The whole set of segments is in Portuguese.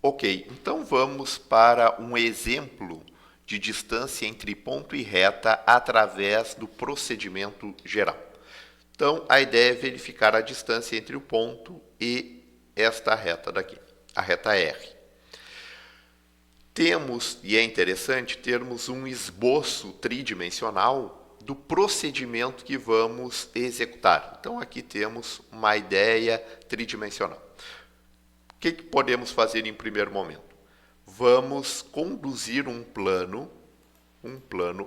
Ok, então vamos para um exemplo de distância entre ponto e reta através do procedimento geral. Então, a ideia é verificar a distância entre o ponto e esta reta daqui, a reta R. Temos, e é interessante, termos um esboço tridimensional do procedimento que vamos executar. Então, aqui temos uma ideia tridimensional. O que podemos fazer em primeiro momento? Vamos conduzir um plano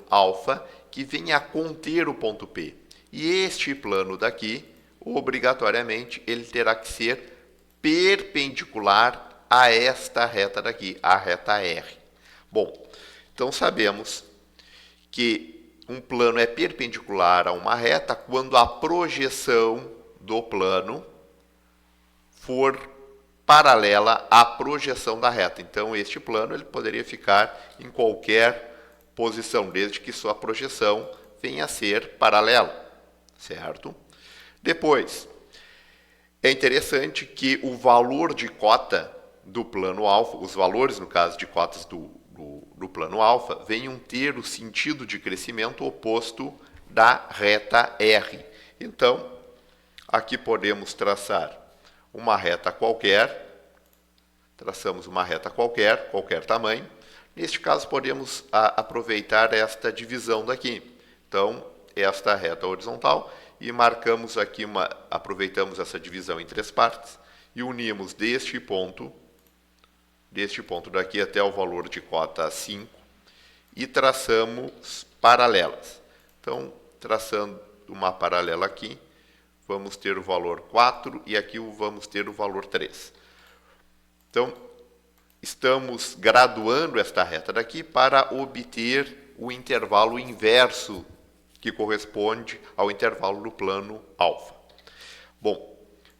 alfa, que venha a conter o ponto P. E este plano daqui, obrigatoriamente, ele terá que ser perpendicular a esta reta daqui, a reta R. Bom, então sabemos que um plano é perpendicular a uma reta quando a projeção do plano for paralela à projeção da reta. Então, este plano ele poderia ficar em qualquer posição, desde que sua projeção venha a ser paralela, certo? Depois, é interessante que o valor de cota do plano alfa, os valores, no caso de cotas do plano alfa, venham ter o sentido de crescimento oposto da reta R. Então, aqui podemos traçar uma reta qualquer, traçamos uma reta qualquer tamanho. Neste caso, podemos aproveitar esta divisão daqui. Então, esta reta horizontal e marcamos aqui aproveitamos essa divisão em três partes e unimos deste ponto daqui até o valor de cota 5 e traçamos paralelas. Então, traçando uma paralela aqui, vamos ter o valor 4 e aqui vamos ter o valor 3. Então, estamos graduando esta reta daqui para obter o intervalo inverso que corresponde ao intervalo do plano alfa. Bom,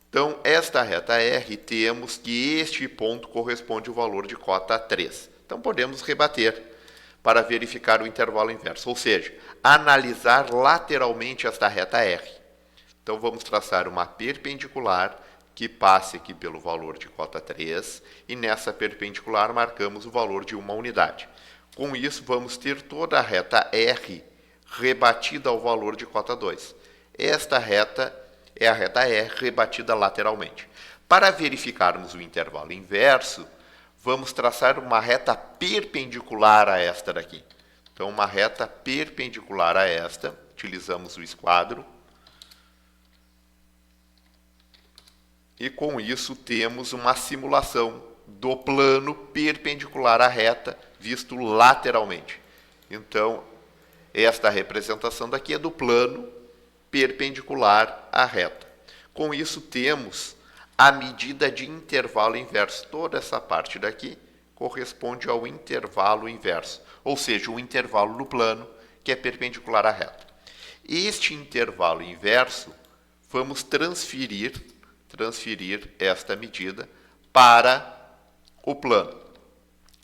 então, esta reta R, temos que este ponto corresponde ao valor de cota 3. Então, podemos rebater para verificar o intervalo inverso, ou seja, analisar lateralmente esta reta R. Então, vamos traçar uma perpendicular que passe aqui pelo valor de cota 3 e nessa perpendicular marcamos o valor de uma unidade. Com isso, vamos ter toda a reta R rebatida ao valor de cota 2. Esta reta é a reta R rebatida lateralmente. Para verificarmos o intervalo inverso, vamos traçar uma reta perpendicular a esta daqui. Então, uma reta perpendicular a esta, utilizamos o esquadro. E com isso temos uma simulação do plano perpendicular à reta, visto lateralmente. Então, esta representação daqui é do plano perpendicular à reta. Com isso, temos a medida de intervalo inverso. Toda essa parte daqui corresponde ao intervalo inverso, ou seja, o intervalo do plano que é perpendicular à reta. Este intervalo inverso, vamos transferir esta medida para o plano.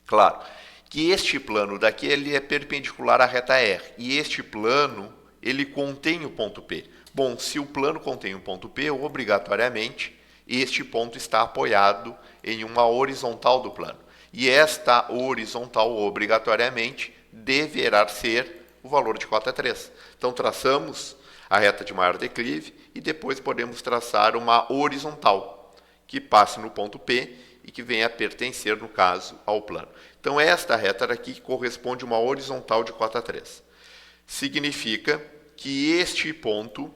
Claro que este plano daqui ele é perpendicular à reta R, e este plano ele contém o ponto P. Bom, se o plano contém o ponto P, obrigatoriamente este ponto está apoiado em uma horizontal do plano. E esta horizontal, obrigatoriamente, deverá ser o valor de cota 3. Então, traçamos a reta de maior declive e depois podemos traçar uma horizontal que passe no ponto P e que venha a pertencer, no caso, ao plano. Então, esta reta daqui corresponde a uma horizontal de cota 3. Significa que este ponto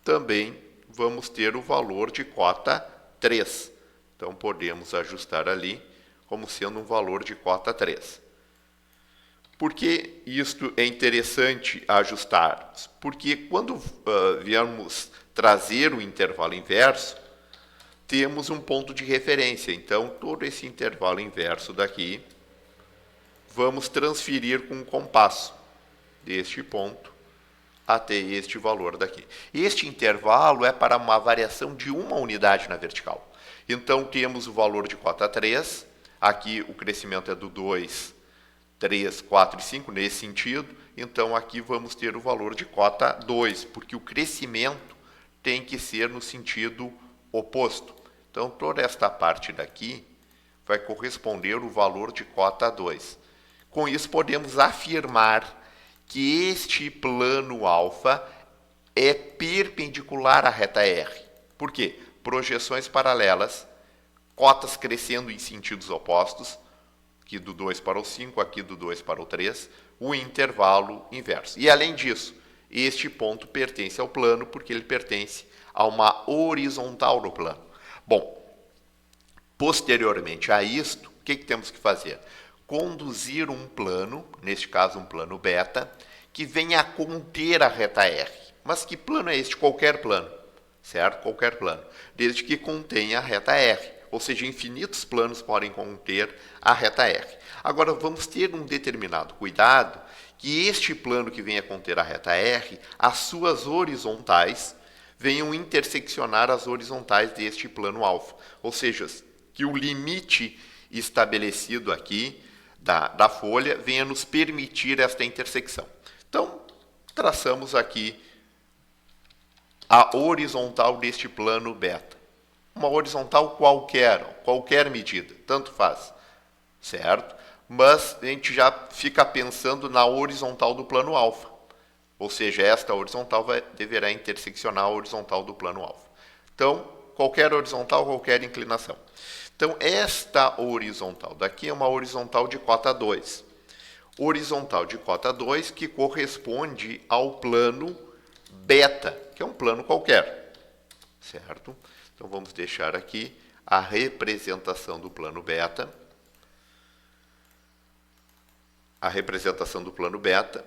também vamos ter o valor de cota 3. Então, podemos ajustar ali como sendo um valor de cota 3. Por que isto é interessante ajustarmos? Porque quando viermos trazer o intervalo inverso, temos um ponto de referência. Então, todo esse intervalo inverso daqui, vamos transferir com um compasso deste ponto até este valor daqui. Este intervalo é para uma variação de uma unidade na vertical. Então, temos o valor de cota 3, aqui o crescimento é do 2, 3, 4 e 5, nesse sentido. Então, aqui vamos ter o valor de cota 2, porque o crescimento tem que ser no sentido oposto. Então, toda esta parte daqui vai corresponder o valor de cota 2. Com isso, podemos afirmar que este plano alfa é perpendicular à reta R. Por quê? Projeções paralelas, cotas crescendo em sentidos opostos, aqui do 2 para o 5, aqui do 2 para o 3, o intervalo inverso. E além disso, este ponto pertence ao plano porque ele pertence a uma horizontal do plano. Bom, posteriormente a isto, o que temos que fazer? Conduzir um plano, neste caso um plano beta, que venha a conter a reta R. Mas que plano é este? Qualquer plano, certo? Qualquer plano, desde que contenha a reta R. Ou seja, infinitos planos podem conter a reta R. Agora, vamos ter um determinado cuidado que este plano que venha a conter a reta R, as suas horizontais venham interseccionar as horizontais deste plano alfa. Ou seja, que o limite estabelecido aqui da folha venha nos permitir esta intersecção. Então, traçamos aqui a horizontal deste plano beta. Uma horizontal qualquer medida, tanto faz, certo? Mas a gente já fica pensando na horizontal do plano alfa. Ou seja, esta horizontal deverá interseccionar a horizontal do plano alfa. Então, qualquer horizontal, qualquer inclinação. Então, esta horizontal daqui é uma horizontal de cota 2. Horizontal de cota 2 que corresponde ao plano beta, que é um plano qualquer, certo? Então, vamos deixar aqui a representação do plano beta. A representação do plano beta.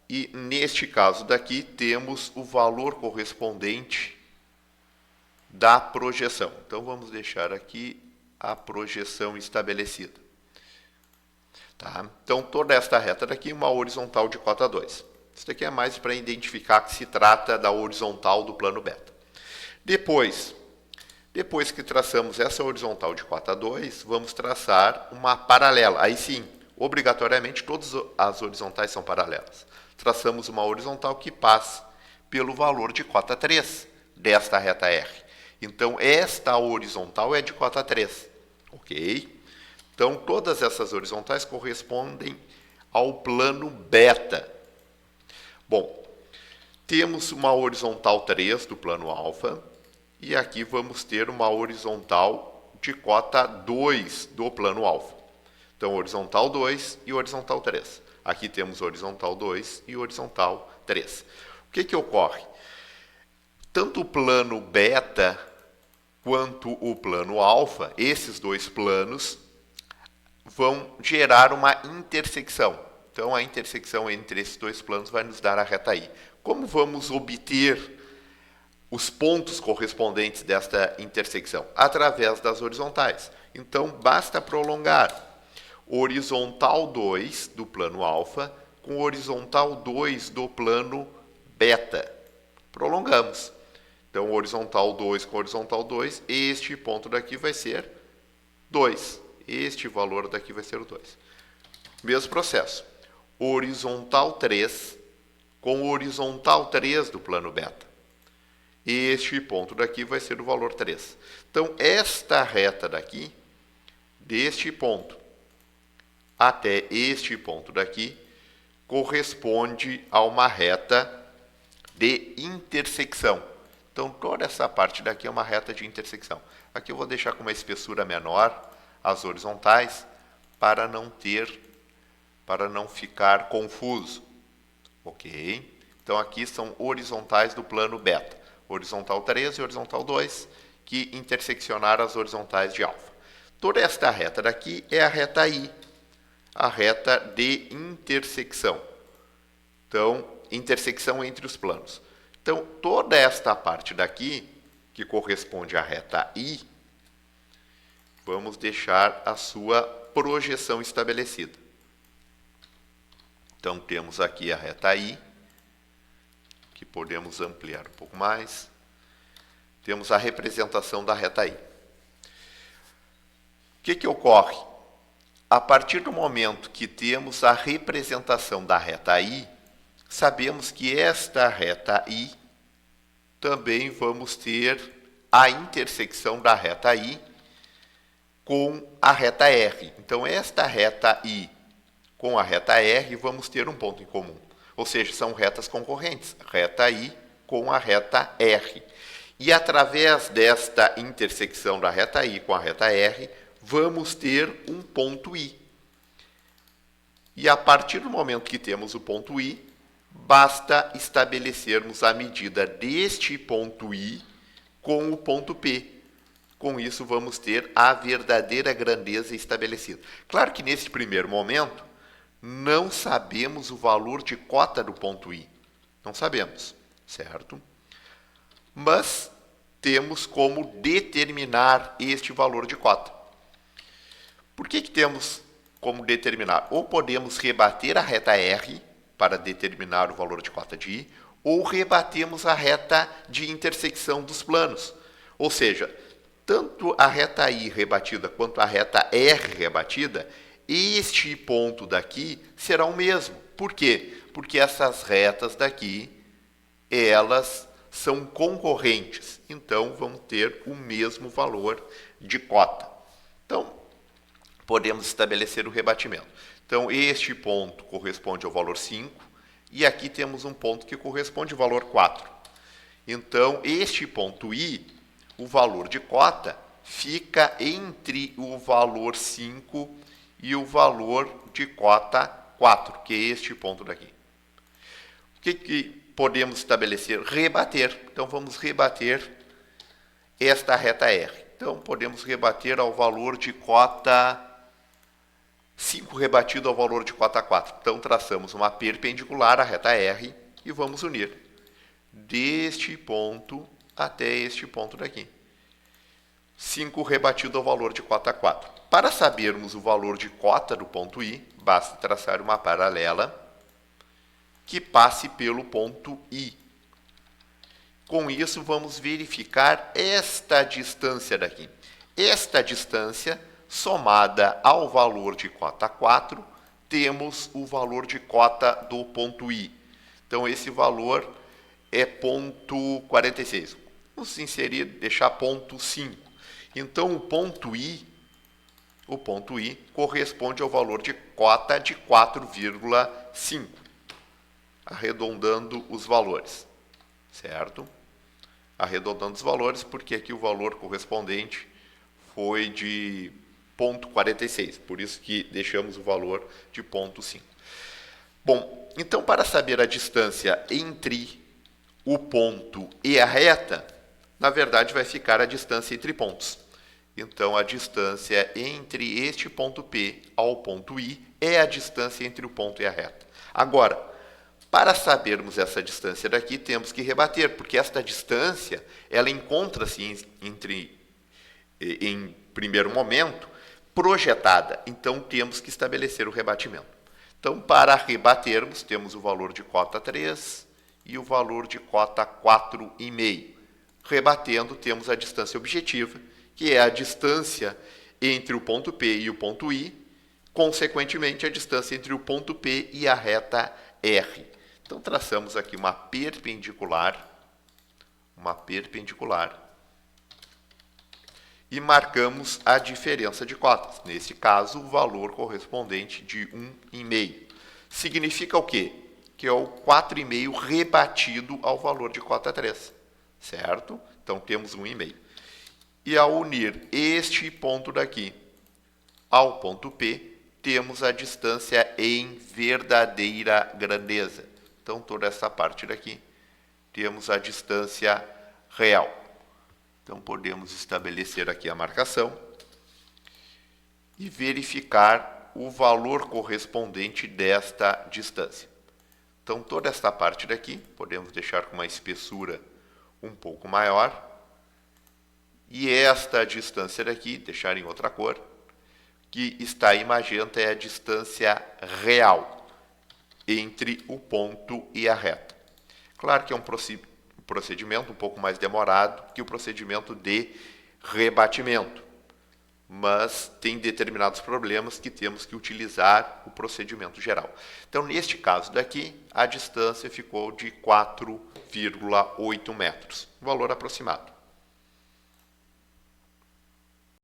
E, neste caso daqui, temos o valor correspondente da projeção. Então, vamos deixar aqui a projeção estabelecida. Tá? Então, toda esta reta daqui é uma horizontal de cota 2. Isso daqui é mais para identificar que se trata da horizontal do plano beta. Depois que traçamos essa horizontal de cota 2, vamos traçar uma paralela. Aí sim, obrigatoriamente, todas as horizontais são paralelas. Traçamos uma horizontal que passa pelo valor de cota 3 desta reta R. Então, esta horizontal é de cota 3. Ok? Então, todas essas horizontais correspondem ao plano beta. Bom, temos uma horizontal 3 do plano alfa. E aqui vamos ter uma horizontal de cota 2 do plano alfa. Então, horizontal 2 e horizontal 3. Aqui temos horizontal 2 e horizontal 3. O que ocorre? Tanto o plano beta quanto o plano alfa, esses dois planos, vão gerar uma intersecção. Então, a intersecção entre esses dois planos vai nos dar a reta I. Como vamos obter os pontos correspondentes desta intersecção? Através das horizontais. Então, basta prolongar horizontal 2 do plano alfa com horizontal 2 do plano beta. Prolongamos. Então, horizontal 2 com horizontal 2, este ponto daqui vai ser 2. Este valor daqui vai ser o 2. Mesmo processo. Horizontal 3 com horizontal 3 do plano beta. Este ponto daqui vai ser o valor 3. Então, esta reta daqui, deste ponto até este ponto daqui, corresponde a uma reta de intersecção. Então, toda essa parte daqui é uma reta de intersecção. Aqui eu vou deixar com uma espessura menor as horizontais para não ficar confuso. Ok? Então, aqui são horizontais do plano beta. Horizontal 3 e horizontal 2, que interseccionaram as horizontais de alfa. Toda esta reta daqui é a reta I, a reta de intersecção. Então, intersecção entre os planos. Então, toda esta parte daqui, que corresponde à reta I, vamos deixar a sua projeção estabelecida. Então, temos aqui a reta I, que podemos ampliar um pouco mais. Temos a representação da reta I. O que ocorre? A partir do momento que temos a representação da reta I, sabemos que esta reta I também vamos ter a intersecção da reta I com a reta R. Então, esta reta I com a reta R, vamos ter um ponto em comum. Ou seja, são retas concorrentes, reta I com a reta R. E através desta intersecção da reta I com a reta R, vamos ter um ponto I. E a partir do momento que temos o ponto I, basta estabelecermos a medida deste ponto I com o ponto P. Com isso, vamos ter a verdadeira grandeza estabelecida. Claro que nesse primeiro momento, não sabemos o valor de cota do ponto I. Não sabemos, certo? Mas temos como determinar este valor de cota. Por que temos como determinar? Ou podemos rebater a reta R para determinar o valor de cota de I, ou rebatemos a reta de intersecção dos planos. Ou seja, tanto a reta I rebatida quanto a reta R rebatida, este ponto daqui será o mesmo. Por quê? Porque essas retas daqui, elas são concorrentes. Então, vão ter o mesmo valor de cota. Então, podemos estabelecer o rebatimento. Então, este ponto corresponde ao valor 5, e aqui temos um ponto que corresponde ao valor 4. Então, este ponto I, o valor de cota, fica entre o valor 5 e o valor de cota 4, que é este ponto daqui. O que podemos estabelecer? Rebater. Então, vamos rebater esta reta R. Então, podemos rebater ao valor de cota 5 rebatido ao valor de cota 4. Então, traçamos uma perpendicular à reta R e vamos unir deste ponto até este ponto daqui. 5 rebatido ao valor de cota 4. Para sabermos o valor de cota do ponto I, basta traçar uma paralela que passe pelo ponto I. Com isso, vamos verificar esta distância daqui. Esta distância, somada ao valor de cota 4, temos o valor de cota do ponto I. Então, esse valor é ponto 46. Vamos inserir, deixar ponto 5. Então, o ponto I corresponde ao valor de cota de 4,5, arredondando os valores, certo? Arredondando os valores, porque aqui o valor correspondente foi de ponto 46, por isso que deixamos o valor de ponto 5. Bom, então, para saber a distância entre o ponto e a reta, na verdade, vai ficar a distância entre pontos. Então, a distância entre este ponto P ao ponto I é a distância entre o ponto e a reta. Agora, para sabermos essa distância daqui, temos que rebater, porque esta distância, ela encontra-se em primeiro momento, projetada. Então, temos que estabelecer o rebatimento. Então, para rebatermos, temos o valor de cota 3 e o valor de cota 4,5. Rebatendo, temos a distância objetiva, que é a distância entre o ponto P e o ponto I, consequentemente, a distância entre o ponto P e a reta R. Então, traçamos aqui uma perpendicular, e marcamos a diferença de cotas. Nesse caso, o valor correspondente de 1,5. Significa o quê? Que é o 4,5 rebatido ao valor de cota 3, certo? Então, temos 1,5. E ao unir este ponto daqui ao ponto P, temos a distância em verdadeira grandeza. Então, toda essa parte daqui, temos a distância real. Então, podemos estabelecer aqui a marcação e verificar o valor correspondente desta distância. Então, toda esta parte daqui, podemos deixar com uma espessura um pouco maior. E esta distância daqui, deixar em outra cor, que está em magenta, é a distância real entre o ponto e a reta. Claro que é um procedimento um pouco mais demorado que o procedimento de rebatimento, mas tem determinados problemas que temos que utilizar o procedimento geral. Então, neste caso daqui, a distância ficou de 4,8 metros, valor aproximado.